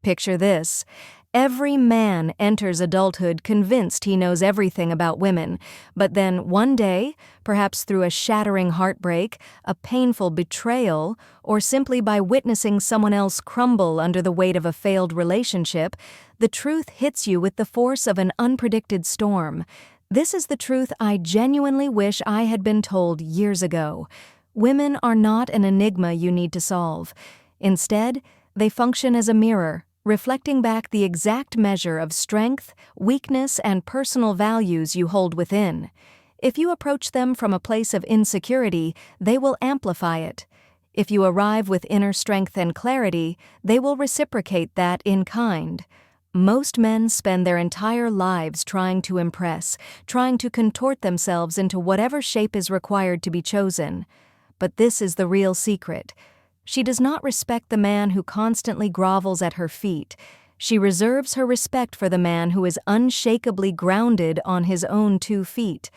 Picture this. Every man enters adulthood convinced he knows everything about women, but then one day, perhaps through a shattering heartbreak, a painful betrayal, or simply by witnessing someone else crumble under the weight of a failed relationship, the truth hits you with the force of an unpredicted storm. This is the truth I genuinely wish I had been told years ago. Women are not an enigma you need to solve. Instead, they function as a mirror, reflecting back the exact measure of strength, weakness, and personal values you hold within. If you approach them from a place of insecurity, they will amplify it. If you arrive with inner strength and clarity, they will reciprocate that in kind. Most men spend their entire lives trying to impress, trying to contort themselves into whatever shape is required to be chosen. But this is the real secret. She does not respect the man who constantly grovels at her feet. She reserves her respect for the man who is unshakably grounded on his own 2 feet.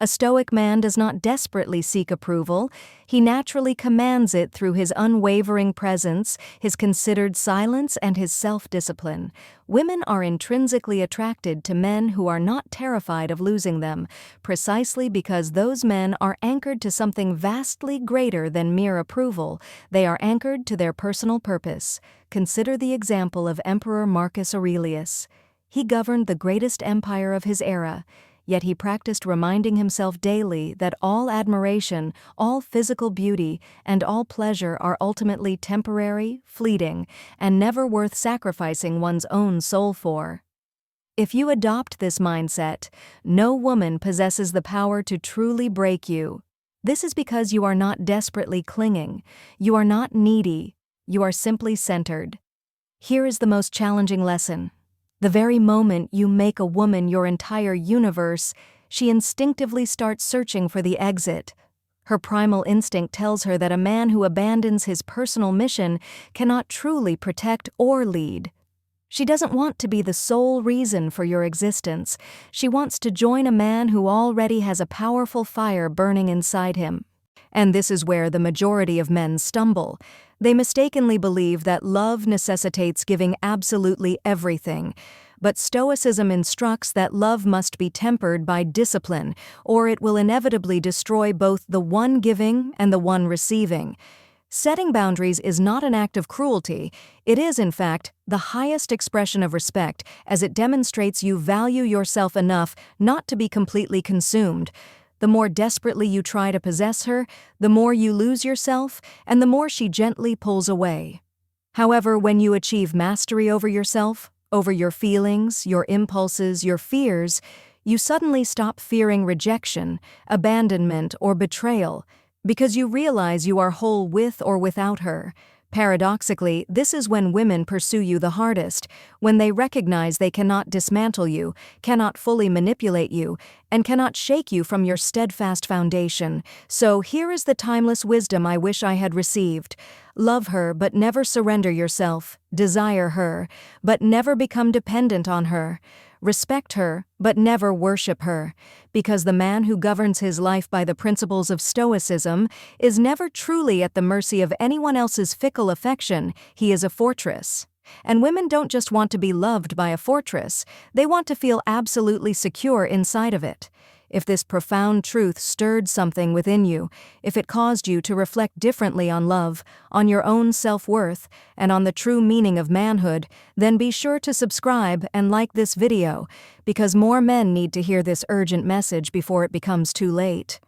A Stoic man does not desperately seek approval. He naturally commands it through his unwavering presence, his considered silence, and his self-discipline. Women are intrinsically attracted to men who are not terrified of losing them, precisely because those men are anchored to something vastly greater than mere approval. They are anchored to their personal purpose. Consider the example of Emperor Marcus Aurelius. He governed the greatest empire of his era. Yet he practiced reminding himself daily that all admiration, all physical beauty, and all pleasure are ultimately temporary, fleeting, and never worth sacrificing one's own soul for. If you adopt this mindset, no woman possesses the power to truly break you. This is because you are not desperately clinging. You are not needy. You are simply centered. Here is the most challenging lesson. The very moment you make a woman your entire universe, she instinctively starts searching for the exit. Her primal instinct tells her that a man who abandons his personal mission cannot truly protect or lead. She doesn't want to be the sole reason for your existence. She wants to join a man who already has a powerful fire burning inside him. And this is where the majority of men stumble. They mistakenly believe that love necessitates giving absolutely everything. But Stoicism instructs that love must be tempered by discipline, or it will inevitably destroy both the one giving and the one receiving. Setting boundaries is not an act of cruelty. It is, in fact, the highest expression of respect, as it demonstrates you value yourself enough not to be completely consumed. The more desperately you try to possess her, the more you lose yourself, and the more she gently pulls away. However, when you achieve mastery over yourself, over your feelings, your impulses, your fears, you suddenly stop fearing rejection, abandonment, or betrayal, because you realize you are whole with or without her. Paradoxically, this is when women pursue you the hardest, when they recognize they cannot dismantle you, cannot fully manipulate you, and cannot shake you from your steadfast foundation. So here is the timeless wisdom I wish I had received. Love her, but never surrender yourself. Desire her, but never become dependent on her. Respect her, but never worship her, because the man who governs his life by the principles of Stoicism is never truly at the mercy of anyone else's fickle affection. He is a fortress. And women don't just want to be loved by a fortress, they want to feel absolutely secure inside of it. If this profound truth stirred something within you, if it caused you to reflect differently on love, on your own self-worth, and on the true meaning of manhood, then be sure to subscribe and like this video, because more men need to hear this urgent message before it becomes too late.